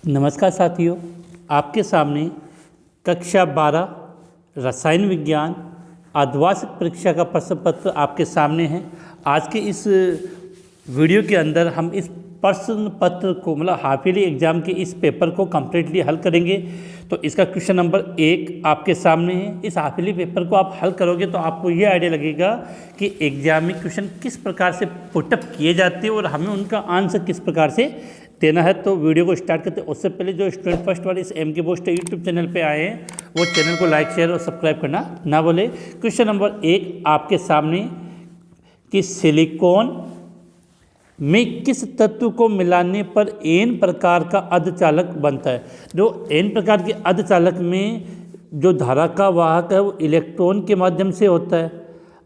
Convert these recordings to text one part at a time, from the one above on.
नमस्कार साथियों, आपके सामने कक्षा 12 रसायन विज्ञान अर्धवार्षिक परीक्षा का प्रश्न पत्र आपके सामने है। आज के इस वीडियो के अंदर हम इस प्रश्न पत्र को मतलब हाफ ईयरली एग्जाम के इस पेपर को कम्प्लीटली हल करेंगे। तो इसका क्वेश्चन नंबर 1 आपके सामने है। इस हाफ ईयरली पेपर को आप हल करोगे तो आपको ये आइडिया लगेगा कि एग्जाम में क्वेश्चन किस प्रकार से पुटअप किए जाते हैं और हमें उनका आंसर किस प्रकार से देना है। तो वीडियो को स्टार्ट करते हैं उससे पहले जो स्टूडेंट फर्स्ट वाले इस एम के बोस्ट यूट्यूब चैनल पे आए हैं वो चैनल को लाइक शेयर और सब्सक्राइब करना ना भूले। क्वेश्चन नंबर 1 आपके सामने कि सिलिकॉन में किस तत्व को मिलाने पर एन प्रकार का अर्धचालक बनता है। जो एन प्रकार के अर्धचालक में जो धारा का वाहक है वो इलेक्ट्रॉन के माध्यम से होता है।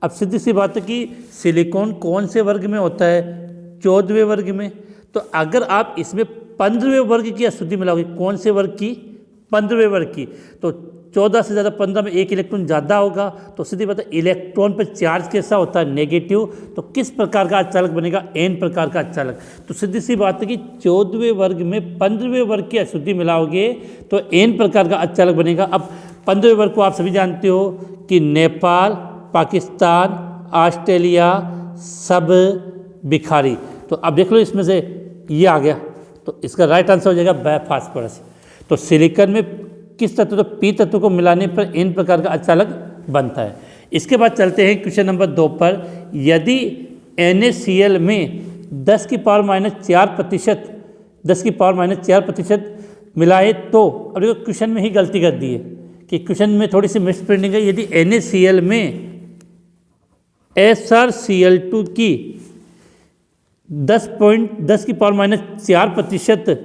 अब सीधी सी बात है कि सिलिकॉन कौन से वर्ग में होता है, 14वें वर्ग में। तो अगर आप इसमें 15वें वर्ग की अशुद्धि मिलाओगे, कौन से वर्ग की, 15वें वर्ग की, तो 14 से ज़्यादा 15 में एक इलेक्ट्रॉन ज़्यादा होगा। तो सीधी बात है इलेक्ट्रॉन पर चार्ज कैसा होता है, नेगेटिव। तो किस प्रकार का अर्धचालक बनेगा, एन प्रकार का अर्धचालक। तो सीधी सी बात है कि 14वें वर्ग में 15वें वर्ग की अशुद्धि मिलाओगे तो एन प्रकार का अर्धचालक बनेगा। अब 15वें वर्ग को आप सभी जानते हो कि नेपाल, पाकिस्तान, ऑस्ट्रेलिया, सब बिखारी। तो अब देख लो इसमें से ये आ गया, तो इसका राइट आंसर हो जाएगा फास्फोरस। तो सिलिकॉन में किस तत्व, तो पी तत्व को मिलाने पर एन प्रकार का अर्धचालक बनता है। इसके बाद चलते हैं क्वेश्चन नंबर 2 पर। यदि NaCl में 10 की पावर माइनस 4% मिलाए तो, अब देखो क्वेश्चन में ही गलती कर दी है कि क्वेश्चन में थोड़ी सी मिसप्रिंटिंग है। यदि NaCl में SrCl2 की 10 की पावर माइनस 4%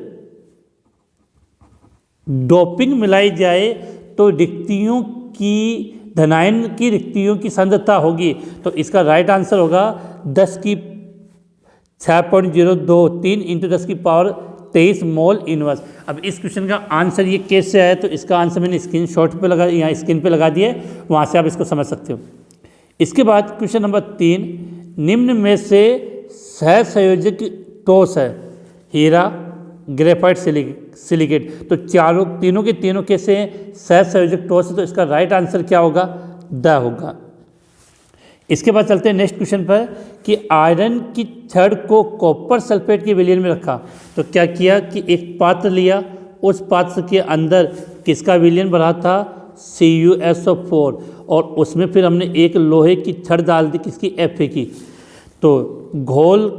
डोपिंग मिलाई जाए तो रिक्तियों की धनायन की रिक्तियों की सांद्रता होगी। तो इसका राइट आंसर होगा 10 की 6.023 इंटू 10 की पावर 23 मोल इनवर्स। अब इस क्वेश्चन का आंसर ये कैसे है, तो इसका आंसर मैंने स्क्रीनशॉट पे लगा, यहाँ स्क्रीन पे लगा दिया है, वहाँ से आप इसको समझ सकते हो। इसके बाद क्वेश्चन नंबर 3, निम्न में से सहसंयोजक ठोस है, हीरा, ग्रेफाइट, सिलिकेट। तो तीनों के तीनों कैसे हैं, सहसंयोजक ठोस है। तो इसका राइट आंसर क्या होगा, द होगा। इसके बाद चलते हैं नेक्स्ट क्वेश्चन पर कि आयरन की छड़ को कॉपर सल्फेट के विलयन में रखा। तो क्या किया कि एक पात्र लिया, उस पात्र के अंदर किसका विलयन भरा था, CuSO4, और उसमें फिर हमने एक लोहे की छड़ डाल दी, किसकी, Fa की। तो घोल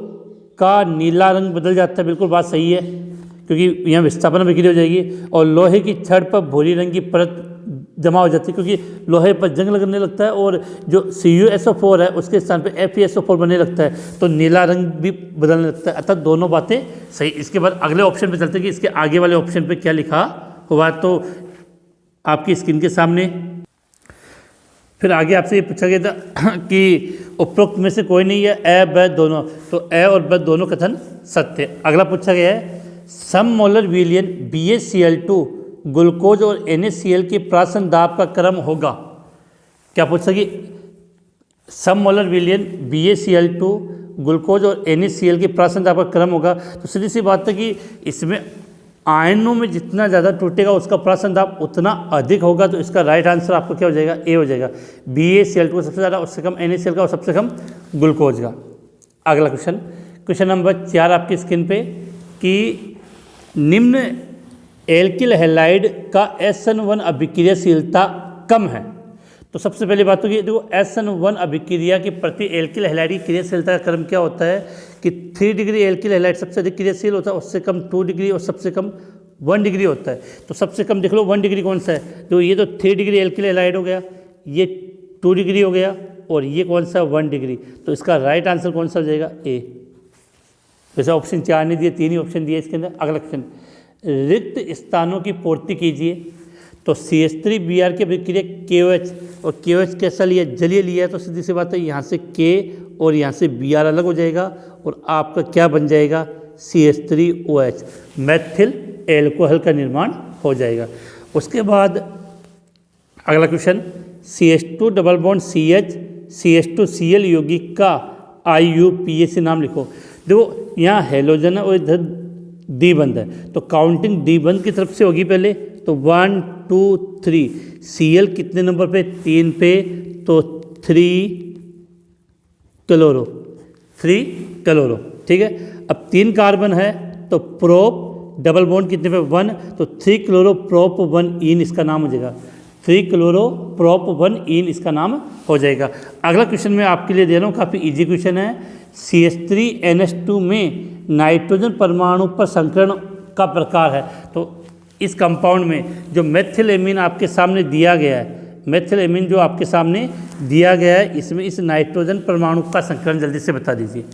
का नीला रंग बदल जाता है, बिल्कुल बात सही है, क्योंकि यहाँ विस्थापन बिक्री हो जाएगी। और लोहे की छड़ पर भूरी रंग की परत जमा हो जाती है, क्योंकि लोहे पर जंग लगने लगता है और जो CuSO4 है उसके स्थान पर FeSO4 बनने लगता है, तो नीला रंग भी बदलने लगता है। अर्थात दोनों बातें सही। इसके बाद अगले ऑप्शन पे चलते हैं कि इसके आगे वाले ऑप्शन पे क्या लिखा हुआ, तो आपकी स्क्रीन के सामने। फिर आगे आपसे ये पूछा गया था कि उपरोक्त में से कोई नहीं है, ए ब दोनों। तो ए और ब दोनों कथन सत्य। अगला पूछा गया है सम मोलर विलयन BaCl2 ग्लूकोज और NaCl के प्राशन दाब का क्रम होगा। क्या पूछा कि सम मोलर विलयन BaCl2 ग्लूकोज और NaCl के प्राशन दाब का क्रम होगा। तो सीधी सी बात है कि इसमें आयनों में जितना ज़्यादा टूटेगा उसका प्राशन दाब उतना अधिक होगा। तो इसका राइट आंसर आपको क्या हो जाएगा, ए हो जाएगा। BaCl2 का सबसे ज़्यादा, उससे कम NaCl का और सबसे कम ग्लूकोज का। अगला क्वेश्चन नंबर 4 आपकी स्क्रीन पे कि निम्न एल्किल हैलाइड का SN1 अभिक्रियाशीलता कम है। तो सबसे पहली बात तो कि देखो SN1 अभिक्रिया के प्रति एल्किल हैलाइड की क्रियाशीलता का क्रम क्या होता है कि 3 डिग्री एल्किल हैलाइड सबसे अधिक क्रियाशील होता है, उससे कम 2 डिग्री और सबसे कम 1 डिग्री होता है। तो सबसे कम देख लो 1 डिग्री कौन सा है, तो ये तो 3 डिग्री एल्किल हैलाइड हो गया, ये 2 डिग्री हो गया, और ये कौन सा 1 डिग्री। तो इसका राइट आंसर कौन सा हो जाएगा, ए। वैसे ऑप्शन 4 नहीं दिए, 3 ही ऑप्शन दिए इसके अंदर। अगला क्वेश्चन, रिक्त स्थानों की पूर्ति कीजिए। तो CH3Br की अभिक्रिया KOH, और KOH कैसा लिया, जलीय लिया है। तो सीधी सी बात है यहाँ से K और यहाँ से Br अलग हो जाएगा और आपका क्या बन जाएगा, CH3OH, मैथिल एल्कोहल का निर्माण हो जाएगा। उसके बाद अगला question, CH2 double bond CH CH2Cl यौगिक का IUPAC नाम लिखो। देखो यहाँ हेलोजन है और इधर डी बंद है, तो काउंटिंग डी बंद की तरफ से होगी पहले। तो 1 2 3, Cl कितने नंबर पे, 3 पे, तो 3 क्लोरो, 3 क्लोरो, ठीक है। अब 3 कार्बन है तो प्रोप डबल बॉन्ड कितने पे, 1, तो 3 क्लोरो प्रोप 1 इन इसका नाम हो जाएगा, 3 क्लोरो प्रोप 1 इन इसका नाम हो जाएगा। अगला क्वेश्चन मैं आपके लिए दे रहा हूँ, काफ़ी इजी क्वेश्चन है। CH3NH2 में नाइट्रोजन परमाणु पर संकरण का प्रकार है। तो इस कंपाउंड में जो मेथिलेमिन आपके सामने दिया गया है, मेथिलेमिन जो आपके सामने दिया गया है, इसमें इस नाइट्रोजन परमाणु का संकरण जल्दी से बता दीजिए।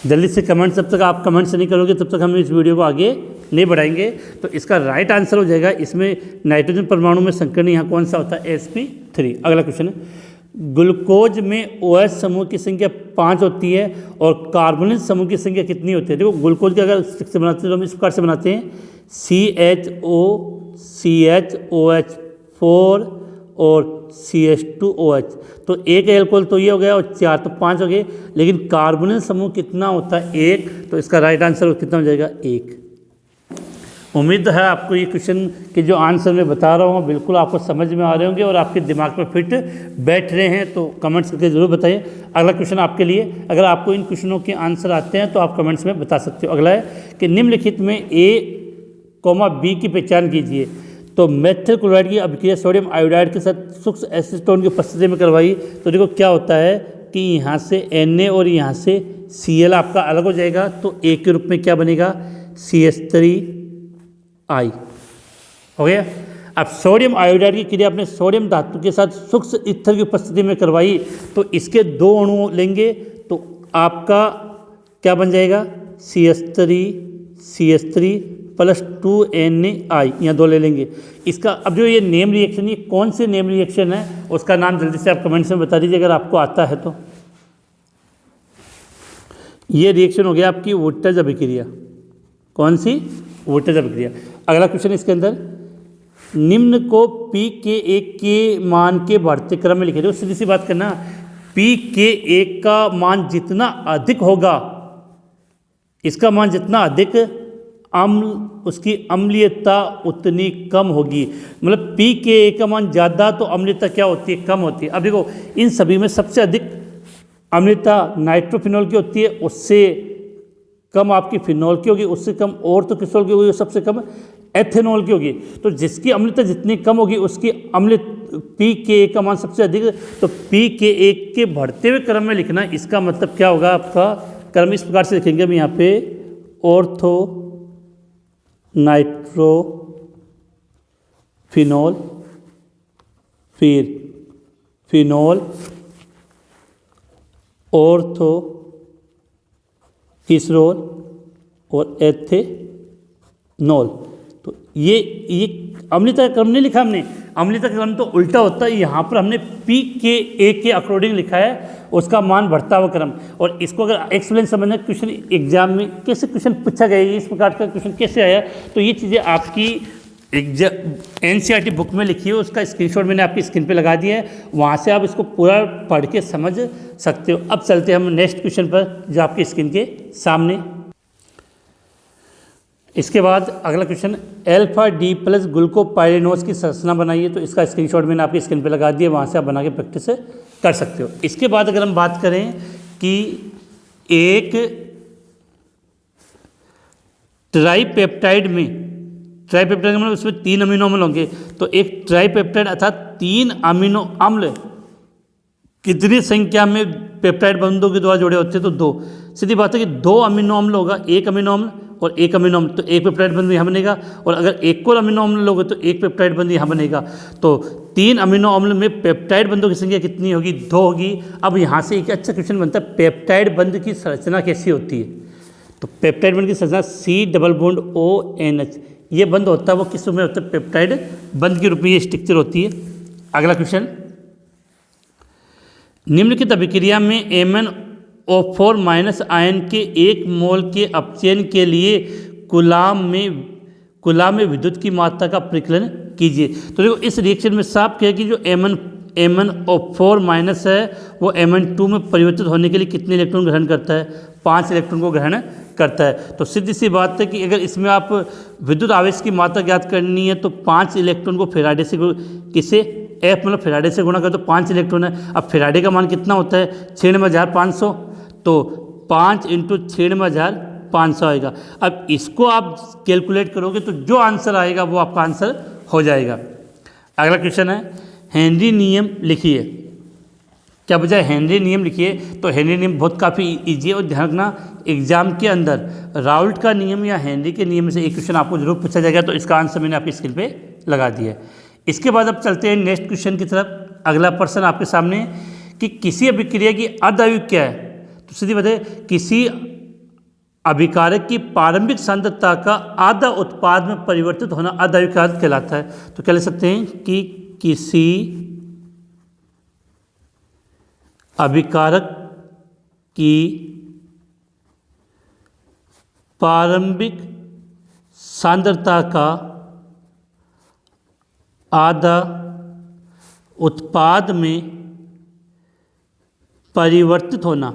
जल्दी से कमेंट, जब तक आप कमेंट्स नहीं करोगे तब तक हम इस वीडियो को आगे नहीं बढ़ाएंगे। तो इसका राइट आंसर हो जाएगा, इसमें नाइट्रोजन परमाणु में संकरण यहाँ कौन सा होता है, sp3। अगला क्वेश्चन है, ग्लूकोज में OH समूह की संख्या 5 होती है और कार्बोनिल समूह की संख्या कितनी होती है। देखो ग्लूकोज की अगर स्ट्रक्चर बनाते हैं तो हम इस प्रकार से बनाते हैं, CHO CHOH4 और CH2OH, तो एक एल्कोहल तो ये हो गया और 4 तो 5 हो गए, लेकिन कार्बोनिल समूह कितना होता है, 1, तो इसका राइट आंसर कितना हो जाएगा, 1। उम्मीद है आपको ये क्वेश्चन के जो आंसर मैं बता रहा हूँ बिल्कुल आपको समझ में आ रहे होंगे और आपके दिमाग में फिट बैठ रहे हैं, तो कमेंट्स करके ज़रूर बताइए। अगला क्वेश्चन आपके लिए, अगर आपको इन क्वेश्चनों के आंसर आते हैं तो आप कमेंट्स में बता सकते हो। अगला है कि निम्नलिखित में A, B की पहचान कीजिए। तो मेथिल क्लोराइड की अभिक्रिया सोडियम आयोडाइड के साथ सूक्ष्म एसीटोन की उपस्थिति में करवाई, तो देखो क्या होता है कि यहाँ से Na और यहाँ से Cl आपका अलग हो जाएगा, तो A के रूप में क्या बनेगा, CH3I हो गया। अब सोडियम आयोडाइड की क्रिया अपने सोडियम धातु के साथ सूक्ष्म ईथर की उपस्थिति में करवाई, तो इसके 2 अणु लेंगे तो आपका क्या बन जाएगा, CH3 प्लस 2Na, यहाँ 2 ले लेंगे। इसका अब जो ये नेम रिएक्शन, ये कौन से नेम रिएक्शन है उसका नाम जल्दी से आप कमेंट्स में बता दीजिए अगर आपको आता है तो। ये रिएक्शन हो गया आपकी वोल्टेज अभिक्रिया। कौन सी, वोल्टेज अभिक्रिया। अगला क्वेश्चन इसके अंदर, निम्न को pK के मान के बढ़ते क्रम में लिखे। तो सीधी सी बात करना, pK का मान जितना अधिक होगा, इसका मान जितना अधिक, अम्ल उसकी अम्लीयता उतनी कम होगी। मतलब pK का मान ज़्यादा तो अम्लीयता क्या होती है, कम होती है। अब देखो इन सभी में सबसे अधिक अम्लीयता नाइट्रोफिनॉल की होती है, उससे कम आपकी फिनॉल की होगी, उससे कम और तो किसोल की होगी, सबसे कम एथेनॉल की होगी। तो जिसकी अम्लीयता जितनी कम होगी उसकी अम्ल pK का मान सबसे अधिक। तो pK के बढ़ते हुए क्रम में लिखना, इसका मतलब क्या होगा, आपका क्रम इस प्रकार से लिखेंगे हम यहाँ पे, ऑर्थो नाइट्रोफिनॉल, फिर फिनॉल, ऑर्थो किसरोल और एथेनॉल। तो ये अम्लीयता का क्रम नहीं लिखा हमने, अम्लीयता का क्रम तो उल्टा होता है। यहाँ पर हमने pKa के अकॉर्डिंग लिखा है, उसका मान बढ़ता हुआ क्रम। और इसको अगर एक्सप्लेन समझना, क्वेश्चन एग्जाम में कैसे क्वेश्चन पूछा गया, इस प्रकार का क्वेश्चन कैसे आया, तो ये चीज़ें आपकी NCERT बुक में लिखी है, उसका स्क्रीनशॉट मैंने आपकी स्क्रीन पे लगा दिया है, वहाँ से आप इसको पूरा पढ़ के समझ सकते हो। अब चलते हैं हम नेक्स्ट क्वेश्चन पर जो आपकी स्क्रीन के सामने। इसके बाद अगला question, alpha D plus glucopyranose की संरचना बनाइए। तो इसका स्क्रीनशॉट मैंने आपकी स्क्रीन पे लगा दिया, वहाँ से आप बना के प्रैक्टिस कर सकते हो। इसके बाद अगर हम बात करें कि एक ट्राइपेप्टाइड में मतलब उसमें 3 अमीनो अम्ल होंगे, तो एक ट्राइपेप्टाइड अर्थात 3 अमीनो अम्ल कितनी संख्या में पेप्टाइड बंधों के द्वारा जुड़े होते हैं, तो 2। सीधी बात है कि 2 अमीनो अम्ल होगा, 1 अमीनो अम्ल और 1 अमीनो अम्ल, तो एक पेप्टाइड बंध यहाँ बनेगा। और अगर एक और अमीनो अम्ल लोगे तो एक पेप्टाइड बंध यहाँ बनेगा। तो 3 अमीनो अम्ल में पेप्टाइड बंधों की संख्या कितनी होगी, 2 होगी। अब यहाँ से एक अच्छा क्वेश्चन बनता है, पेप्टाइड बंध की संरचना कैसी होती है। तो पेप्टाइड बंध की संरचना C+ONH, ये बंध होता है वो किस रूप में होता है, पेप्टाइड बंध के रूप में ये स्ट्रक्चर होती है। अगला क्वेश्चन, निम्नलिखित अभिक्रिया में MnO4- आयन के 1 मोल के अपचयन के लिए कूलाम में विद्युत की मात्रा का परिकलन कीजिए। तो देखो इस रिएक्शन में साफ किया कि जो MnO4- है वो Mn2 में परिवर्तित होने के लिए कितने इलेक्ट्रॉन ग्रहण करता है, 5 इलेक्ट्रॉन को ग्रहण करता है। तो सीधी सी बात है कि अगर इसमें आप विद्युत आवेश की मात्रा ज्ञात करनी है तो 5 इलेक्ट्रॉन को फैराडे से किसे F मतलब फैराडे से गुणा कर, तो 5 इलेक्ट्रॉन है। अब फैराडे का मान कितना होता है 96,500, तो 5 इंटू 96,500 आएगा। अब इसको आप कैलकुलेट करोगे तो जो आंसर आएगा वो आपका आंसर हो जाएगा। अगला क्वेश्चन है हेनरी नियम लिखिए। क्या बजाय हेनरी नियम लिखिए, तो हेनरी नियम बहुत काफ़ी ईजी है और ध्यान रखना एग्जाम के अंदर राउल्ट का नियम या हेनरी के नियम में से एक क्वेश्चन आपको जरूर पूछा जाएगा। तो इसका आंसर मैंने आपकी स्क्रीन पे लगा दिया है। इसके बाद अब चलते हैं नेक्स्ट क्वेश्चन की तरफ। अगला प्रश्न आपके सामने कि किसी अभिक्रिया की अर्धआयु क्या है। तो सीधी बात है, किसी अभिकारक की प्रारंभिक सांद्रता का आधा उत्पाद में परिवर्तित होना अर्धआयु कहलाता है। तो क्या लिख सकते हैं कि किसी अभिकारक की प्रारंभिक सांद्रता का आधा उत्पाद में परिवर्तित होना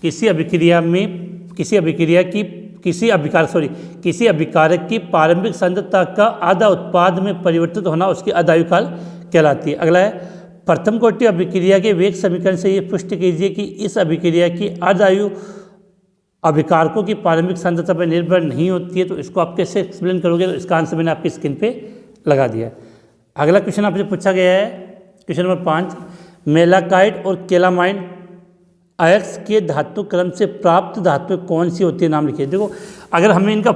किसी अभिकारक की प्रारंभिक सांद्रता का आधा उत्पाद में परिवर्तित होना उसकी अर्धआयु काल कहलाती है। अगला है प्रथम कोटि अभिक्रिया के वेग समीकरण से ये पुष्टि कीजिए कि इस अभिक्रिया की अर्धआयु अभिकारकों की प्रारंभिक सांद्रता पर निर्भर नहीं होती है। तो इसको आप कैसे एक्सप्लेन करोगे, तो इसका आंसर मैंने आपकी स्क्रीन पे लगा दिया है। अगला क्वेश्चन आपसे पूछा गया है क्वेश्चन नंबर 5, मेलाकाइट और केलामाइन अयस्क के धातु क्रम से प्राप्त धातु कौन सी होती है, नाम लिखिए। देखो अगर हमें इनका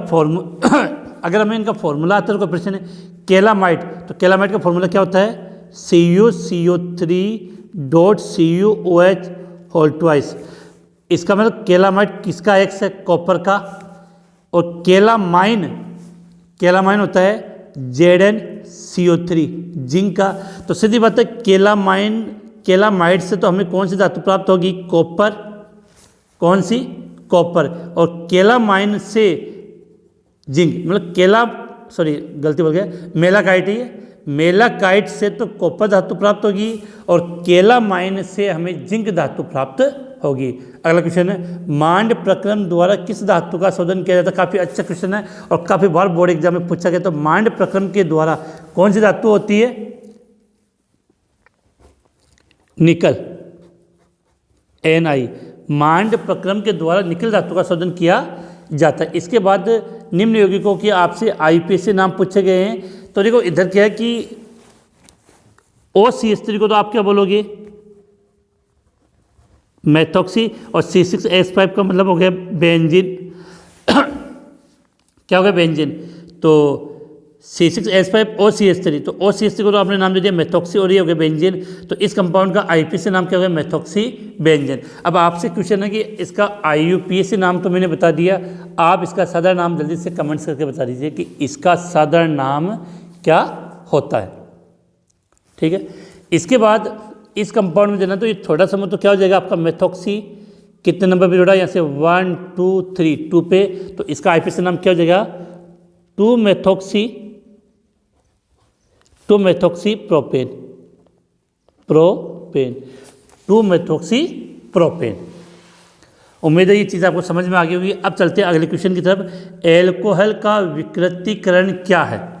फॉर्मूला आता है तो प्रश्न है केलामाइट, तो केलामाइट का फॉर्मूला क्या होता है CuCO3.CuOH होल ट्वाइस। इसका मतलब केलामाइट किसका एक्स है, कॉपर का, और केलामाइन होता है ZnCO3 जिंक का। तो सीधी बात है केलामाइड से तो हमें कौन सी धातु प्राप्त होगी, कॉपर, कौन सी, कॉपर, और केलामाइन से जिंक मतलब मेलाकाइट ही है। मेलाकाइट से तो कॉपर धातु प्राप्त होगी और केलामाइन से हमें जिंक धातु प्राप्त होगी। अगला क्वेश्चन है मांड प्रक्रम द्वारा किस धातु का शोधन किया जाता है। काफ़ी अच्छा क्वेश्चन है और काफ़ी बार बोर्ड एग्जाम में पूछा गया। तो मांड प्रक्रम के द्वारा कौन सी धातु होती है, निकल, Ni। मांड प्रक्रम के द्वारा निकल धातु का शोधन किया जाता है। इसके बाद निम्न यौगिकों के आपसे IPSC नाम पूछे गए हैं। तो देखो इधर क्या है कि OCH3 को तो आप क्या बोलोगे, मेथॉक्सी, और C6H5 का मतलब हो गया बेंजीन क्या हो गया, बेंजीन। तो C6H5 OCH3, तो OCH3 को तो आपने नाम दे दिया मेथॉक्सी और ये हो गया बेंजीन। तो इस कंपाउंड का IPSC नाम क्या हो गया, मेथॉक्सी बेंजीन। अब आपसे क्वेश्चन है कि इसका IUPAC नाम तो मैंने बता दिया, आप इसका साधारण नाम जल्दी से कमेंट्स करके बता दीजिए कि इसका साधारण नाम क्या होता है। ठीक है, इसके बाद इस कंपाउंड में देना तो ये थोड़ा सा तो क्या हो जाएगा आपका मेथॉक्सी, कितने नंबर पे जोड़ा, यहाँ से 1 2 3 2 पे। तो इसका IPSC नाम क्या हो जाएगा, 2 मेथॉक्सी प्रोपेन 2 मेथॉक्सी प्रोपेन। उम्मीद है ये चीज़ आपको समझ में आ गई होगी। अब चलते हैं अगले क्वेश्चन की तरफ। एल्कोहल का विकृतीकरण क्या है।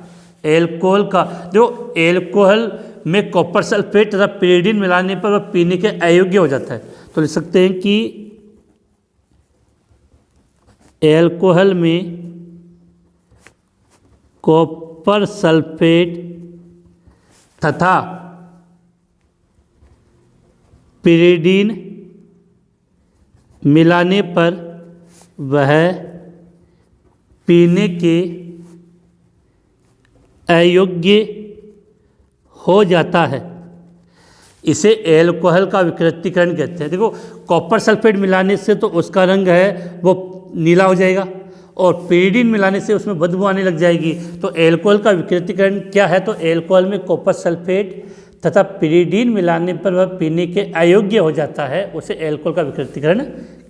एल्कोहल का, देखो एल्कोहल में कॉपर सल्फेट तथा पिरीडिन मिलाने पर वह पीने के अयोग्य हो जाता है। तो लिख सकते हैं कि एल्कोहल में कॉपर सल्फेट तथा पिरीडिन मिलाने पर वह पीने के अयोग्य हो जाता है। इसे एल्कोहल का विकृतीकरण कहते हैं। देखो कॉपर सल्फेट मिलाने से तो उसका रंग है वो नीला हो जाएगा और पिरीडिन मिलाने से उसमें बदबू आने लग जाएगी। तो एल्कोहल का विकृतीकरण क्या है, तो एल्कोहल में कॉपर सल्फेट तथा पिरीडिन मिलाने पर वह पीने के अयोग्य हो जाता है, उसे एल्कोहल का विकृतीकरण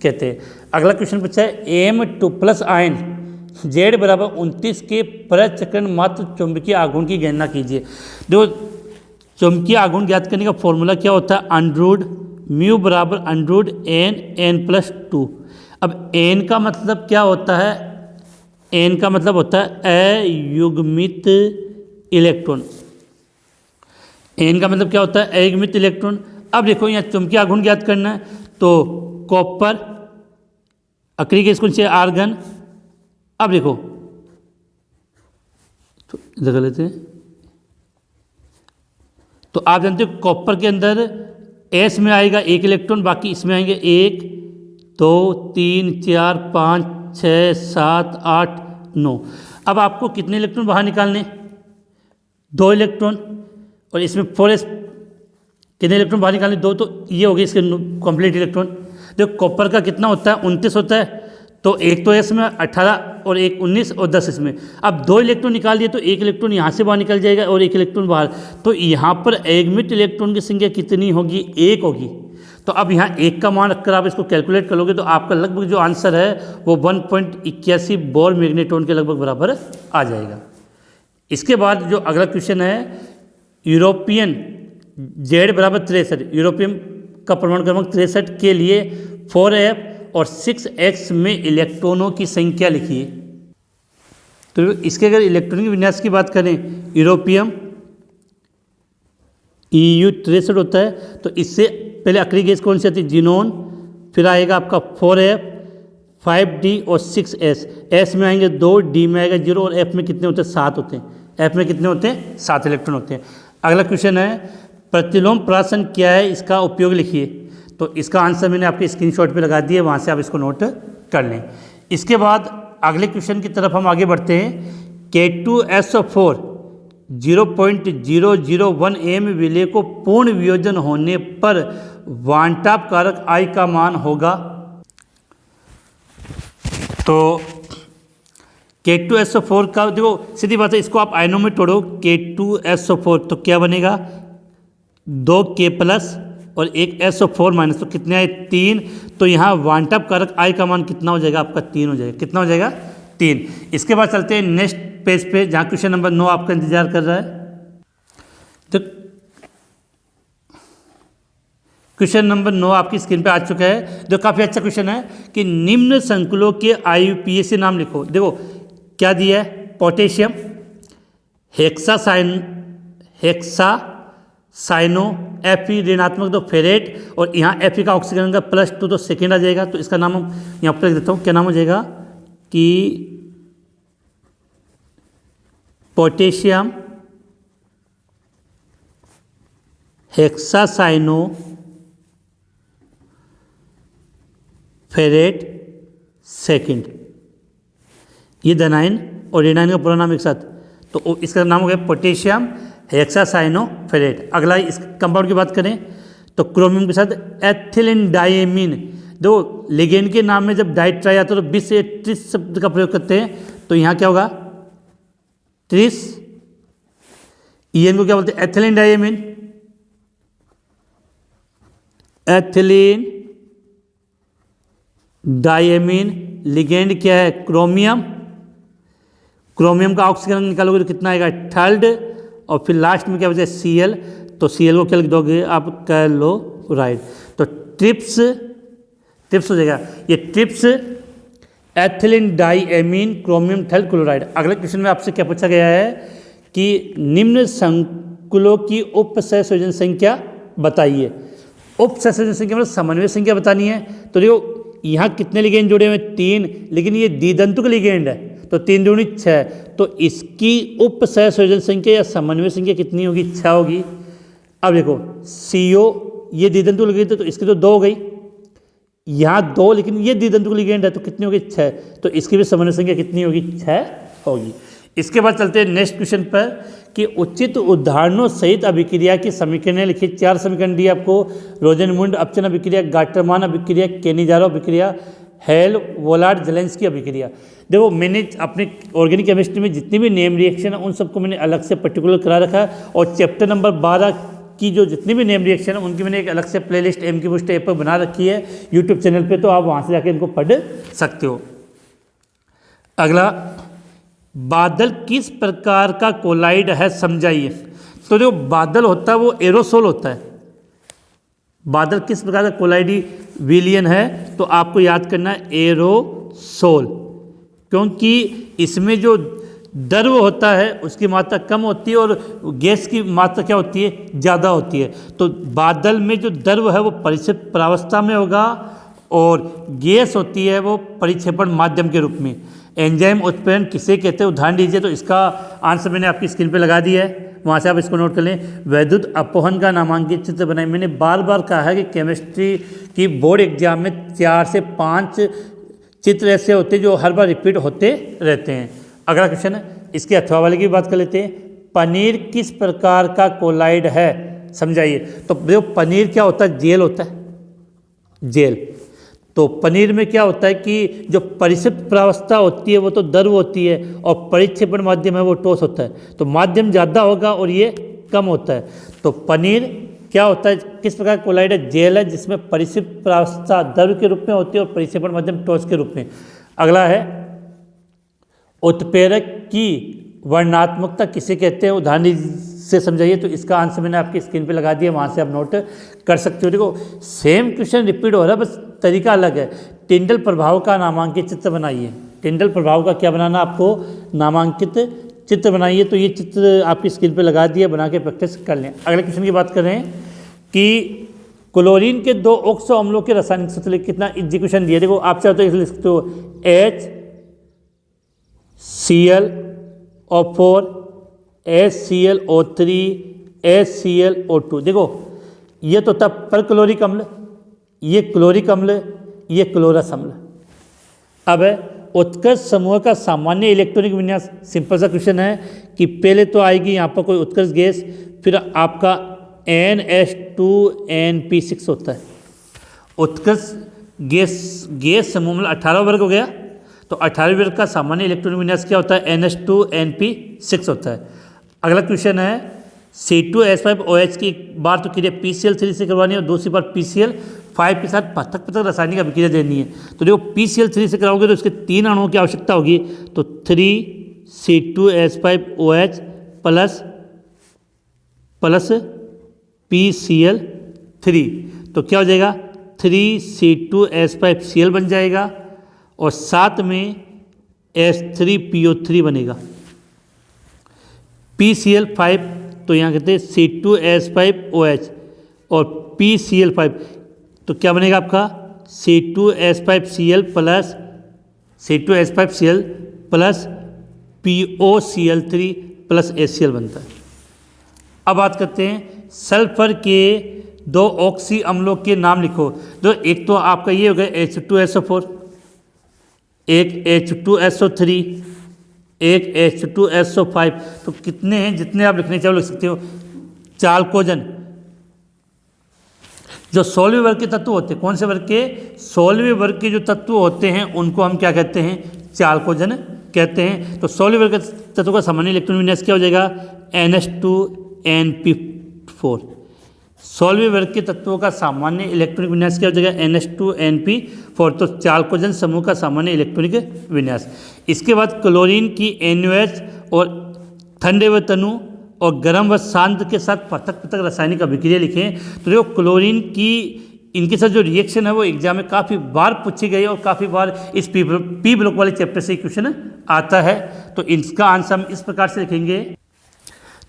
कहते हैं। अगला क्वेश्चन पूछा है Am2+ आयन Z बराबर 29 के प्रचक्रण मात्र चुंबकीय आघूर्ण की गणना कीजिए। देखो चुंबकीय आघूर्ण ज्ञात करने का फॉर्मूला क्या होता है, अंडरूट म्यू बराबर अंडरूट n n+2। अब एन का मतलब क्या होता है? एन का मतलब होता है अयुग्मित इलेक्ट्रॉन। एन का मतलब क्या होता है? अयुग्मित इलेक्ट्रॉन। अब देखो यहाँ चुंबकीय आघूर्ण ज्ञात करना है, तो कॉपर, अक्रिय गैस कौन सी है? आर्गन। अब देखो तो इधर कर लेते हैं, तो आप जानते हो कॉपर के अंदर एस में आएगा 1 इलेक्ट्रॉन, बाकी इसमें आएंगे 1 2 3 4 5 6 7 8 9। अब आपको कितने इलेक्ट्रॉन बाहर निकालने? 2 इलेक्ट्रॉन। और इसमें 4s कितने इलेक्ट्रॉन बाहर निकालने? 2। तो ये हो गए इसके कंप्लीट इलेक्ट्रॉन। देखो कॉपर का कितना होता है? 29 होता है, तो एक तो एस में 18 और एक 19 और 10 इसमें। अब 2 इलेक्ट्रॉन निकाल दिए तो 1 इलेक्ट्रॉन यहाँ से बाहर निकल जाएगा और 1 इलेक्ट्रॉन बाहर। तो यहाँ पर अयुग्मित इलेक्ट्रॉन की संख्या कितनी होगी? 1 होगी। तो अब यहाँ 1 का मान रखकर आप इसको कैलकुलेट करोगे तो आपका लगभग जो आंसर है वो 1.81 बोर मैग्नेट्रॉन के लगभग बराबर आ जाएगा। इसके बाद जो अगला क्वेश्चन है, यूरोपियन जेड बराबर 63, यूरोपियन का परमाणु क्रमांक 63 के लिए 4f और 6x में इलेक्ट्रॉनों की संख्या लिखिए। तो इसके अगर इलेक्ट्रॉनिक विन्यास की बात करें, यूरोपियम EU 63 होता है, तो इससे पहले अक्रिय गैस कौन सी आती है? जिनोन। फिर आएगा आपका 4f 5d और 6s। s में आएंगे 2, d में आएगा 0 और f में कितने होते हैं? 7 होते हैं। f में कितने होते हैं? 7 इलेक्ट्रॉन होते हैं। अगला क्वेश्चन है, प्रतिलोम प्राशन क्या है? इसका उपयोग लिखिए। तो इसका आंसर मैंने आपके स्क्रीनशॉट पे लगा दिया, वहाँ से आप इसको नोट कर लें। इसके बाद अगले क्वेश्चन की तरफ हम आगे बढ़ते हैं। K2SO4 0.001 m विलय को पूर्ण वियोजन होने पर वांटाप कारक I का मान होगा। तो K2SO4 का देखो सीधी बात है, इसको आप आयनों में तोड़ो। K2SO4 तो क्या बनेगा? 2K प्लस और एक SO4 माइनस, तो कितने आए? 3। तो यहाँ वांटाप कारक I का मान कितना हो जाएगा? आपका 3 हो जाएगा। कितना हो जाएगा? 3। इसके बाद चलते हैं नेक्स्ट पेज पे, जहाँ क्वेश्चन नंबर 9 आपका इंतजार कर रहा है। तो क्वेश्चन नंबर 9 आपकी स्क्रीन पे आ चुका है, जो काफ़ी अच्छा क्वेश्चन है कि निम्न संकुलों के IUPAC नाम लिखो। देखो क्या दिया है? पोटेशियम, हेक्सासाइनो, Fe ऋणात्मक तो फेरेट, और यहाँ Fe का ऑक्सीजन का +2 तो सेकेंड आ जाएगा। तो इसका नाम हम यहाँ पर लिख देता हूँ, क्या नाम हो जाएगा कि पोटेशियम हेक्सासाइनो फेरेट सेकेंड, ये धनायन और ऋणायन का पूरा नाम एक साथ, तो इसका नाम हो गया पोटेशियम हेक्सासाइनो फेरेट। अगला इस कंपाउंड की बात करें तो क्रोमियम के साथ एथिलीन डायमीन। दो लिगेंड के नाम में जब डाइट ट्राई आता है तो 20 से 30 शब्द का प्रयोग करते हैं, तो यहाँ क्या होगा? 30। EN को क्या बोलते हैं? Ethylene diamine. Ethylene diamine. Ligand क्या है? क्रोमियम। क्रोमियम का ऑक्सीजन निकालोगे तो कितना आएगा? 3rd। और फिर लास्ट में क्या बचा? Cl। तो Cl को क्या लिख दोगे आप? क्लोराइड। तो ट्रिप्स हो जाएगा, ये ट्रिप्स एथिलीन डायमीन क्रोमियम थल क्लोराइड। अगले क्वेश्चन में आपसे क्या पूछा गया है कि निम्न संकुलों की उपसंयोजन संख्या बताइए। उपसंयोजन संख्या मतलब समन्वय संख्या बतानी है। तो देखो यहाँ कितने लिगेंड जुड़े हुए हैं? 3, लेकिन ये द्विदंतुक लिगेंड है तो 3 दूनी 6, तो इसकी उपसंयोजन संख्या या समन्वय संख्या कितनी होगी? 6 होगी। अब देखो CO ये द्विदंतुक लिगेंड है तो इसकी तो 2 हो गई, यहाँ 2, लेकिन ये द्विदंतुक लिगेंड है तो कितनी होगी? 6, तो इसकी भी समन्वय संख्या कितनी होगी? 6 होगी। इसके बाद चलते हैं नेक्स्ट क्वेश्चन पर कि उचित उदाहरणों सहित अभिक्रिया की समीकरण लिखिए। 4 समीकरण दिए आपको। रोजेनमुंड अपचन अभिक्रिया, गाटरमान अभिक्रिया, केनिजारो अभिक्रिया, हेल वोलार्ड जेलेंस्की अभिक्रिया। देखो मैंने अपने ऑर्गेनिक केमिस्ट्री में जितनी भी नेम रिएक्शन है उन सबको मैंने अलग से पर्टिकुलर करा रखा है, और चैप्टर नंबर 12 की जो जितनी भी नेम रिएक्शन है उनकी मैंने एक अलग से प्लेलिस्ट MQ बूस्ट ऐप पर बना रखी है यूट्यूब चैनल पे, तो आप वहाँ से जाकर इनको पढ़ सकते हो। अगला, बादल किस प्रकार का कोलाइड है समझाइए। तो जो बादल होता है वो एरोसोल होता है। बादल किस प्रकार का कोलाइडी विलियन है, तो आपको याद करना है एरोसोल, क्योंकि इसमें जो द्रव होता है उसकी मात्रा कम होती है और गैस की मात्रा क्या होती है, ज़्यादा होती है। तो बादल में जो द्रव है वो परिक्षेप प्रावस्था में होगा और गैस होती है वो परिक्षेपण माध्यम के रूप में। एंजाइम उत्प्रेरण किसे कहते हैं, उदाहरण दीजिए। तो इसका आंसर मैंने आपकी स्क्रीन पे लगा दिया है, वहाँ से आप इसको नोट कर लें। वैद्युत अपवहन का नामांकित चित्र बनाए। मैंने बार बार कहा है कि केमिस्ट्री की बोर्ड एग्जाम में 4 से 5 चित्र ऐसे होते हैं जो हर बार रिपीट होते रहते हैं। अगला क्वेश्चन है, इसके अथवा वाले की बात कर लेते हैं। पनीर किस प्रकार का कोलाइड है, समझाइए। तो देखो पनीर क्या होता है, जेल होता है, जेल। तो पनीर में क्या होता है कि जो परिक्षेप प्रावस्था होती है वो तो द्रव होती है और परिक्षेपण माध्यम है वो ठोस होता है। तो माध्यम ज़्यादा होगा और ये कम होता है। तो पनीर क्या होता है, किस प्रकार कोलाइड है, जेल है जिसमें परिक्षेप प्रावस्था द्रव के रूप में होती है और परिक्षेपण माध्यम ठोस के रूप में। अगला है, उत्प्रेरक की वर्णात्मकता किसे कहते हैं, उदाहरण से समझाइए। तो इसका आंसर मैंने आपकी स्क्रीन पे लगा दिया, वहाँ से आप नोट कर सकते हो। देखो सेम क्वेश्चन रिपीट हो रहा है, बस तरीका अलग है। टिंडल प्रभाव का नामांकित चित्र बनाइए। टिंडल प्रभाव का क्या बनाना, आपको नामांकित चित्र बनाइए। तो ये चित्र आपकी स्क्रीन पे लगा दिया, बना के प्रैक्टिस कर लें। अगले क्वेश्चन की बात कर रहे हैं कि क्लोरीन के 2 ऑक्सो अम्लों के रासायनिक सूत्र, कितना एग्जीक्यूशन दिया। देखो आप चाहो तो लिख सकते हो HCl O4 HClO3 HClO2। देखो ये तो तब परक्लोरिक अम्ल, ये क्लोरिक अम्ल, ये क्लोरस अम्ल। अब उत्कर्ष समूह का सामान्य इलेक्ट्रॉनिक विन्यास। सिंपल सा क्वेश्चन है कि पहले तो आएगी यहाँ पर कोई उत्कर्ष गैस, फिर आपका NH2NP6 होता है। उत्कर्ष गैस समूह में 18 वर्ग हो गया, तो 18 वर्ग का सामान्य इलेक्ट्रॉनिक विन्यास क्या होता है, NH2NP6 होता है। अगला क्वेश्चन है, C2H5OH की बार तो क्रिया PCl3 से करवानी है और दूसरी बार PCl5 के साथ पृथक पृथक रासायनिक अभिक्रिया देनी है। तो देखो PCl3 से कराओगे तो इसके 3 अणुओं की आवश्यकता होगी, तो 3C2H5OH प्लस PCl3, तो क्या हो जाएगा 3C2H5Cl बन जाएगा और साथ में H3PO3 बनेगा। PCl5 तो यहाँ कहते हैं C2H5OH और PCl5, तो क्या बनेगा आपका C2H5Cl plus POCl3 plus HCl बनता है। अब बात करते हैं सल्फर के 2 ऑक्सी अम्लों के नाम लिखो। तो एक तो आपका ये हो गया H2SO4, एक H2SO3, एक H2SO5। तो कितने हैं, जितने आप लिखने चाहो लिख सकते हो। चाल्कोजन, जो 16वें वर्ग के तत्व होते हैं, कौन से वर्ग के, 16वें वर्ग के जो तत्व होते हैं उनको हम क्या कहते हैं, चाल्कोजन कहते हैं। तो 16वें वर्ग के तत्व का सामान्य इलेक्ट्रॉन विन्यास क्या हो जाएगा, NH2NP4। 16वें वर्ग के तत्वों का सामान्य इलेक्ट्रॉनिक विन्यास क्या हो जाएगा, NH2NP4। तो चाल्कोजन समूह का सामान्य इलेक्ट्रॉनिक विन्यास। इसके बाद क्लोरीन की NOH और ठंडे व तनु और गर्म व शांत के साथ पृथक पृथक रासायनिक अभिक्रिया लिखें। तो देखो क्लोरीन की इनके साथ जो रिएक्शन है वो एग्जाम में काफ़ी बार पूछी गई और काफ़ी बार इस पी ब्लॉक वाले चैप्टर से क्वेश्चन आता है। तो इसका आंसर हम इस प्रकार से लिखेंगे।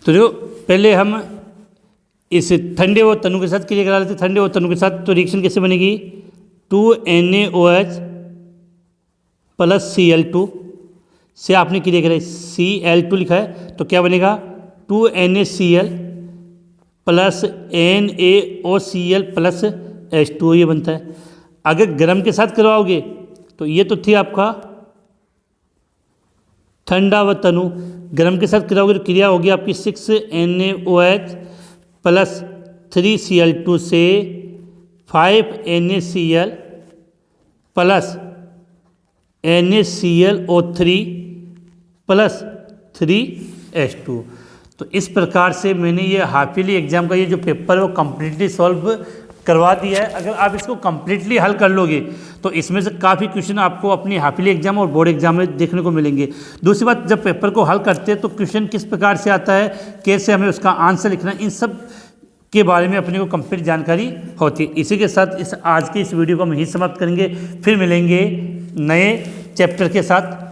तो देखो पहले हम इस ठंडे व तनु के साथ क्रिया करा लेते हैं। ठंडे व तनु के साथ तो रिएक्शन कैसे बनेगी, 2NaOH प्लस Cl2 से आपने क्रिया कराई, Cl2 लिखा है, तो क्या बनेगा 2NaCl plus NaOCl plus H2O, ये बनता है। अगर गर्म के साथ करवाओगे तो ये तो थी आपका ठंडा व तनु, गर्म के साथ कराओगे तो क्रिया होगी आपकी 6NaOH प्लस 3Cl2 से 5NaCl plus NaClO3 plus 3H2। तो इस प्रकार से मैंने ये हाफ ईयरली एग्जाम का ये जो पेपर है वो कम्प्लीटली सॉल्व करवा दिया है। अगर आप इसको कम्प्लीटली हल कर लोगे तो इसमें से काफ़ी क्वेश्चन आपको अपनी हाफ ईयरली एग्जाम और बोर्ड एग्जाम में देखने को मिलेंगे। दूसरी बात, जब पेपर को हल करते हैं तो क्वेश्चन किस प्रकार से आता है, कैसे हमें उसका आंसर लिखना है, इन सब के बारे में अपने को कंप्लीट जानकारी होती है। इसी के साथ आज के इस वीडियो को हम यहीं समाप्त करेंगे, फिर मिलेंगे नए चैप्टर के साथ।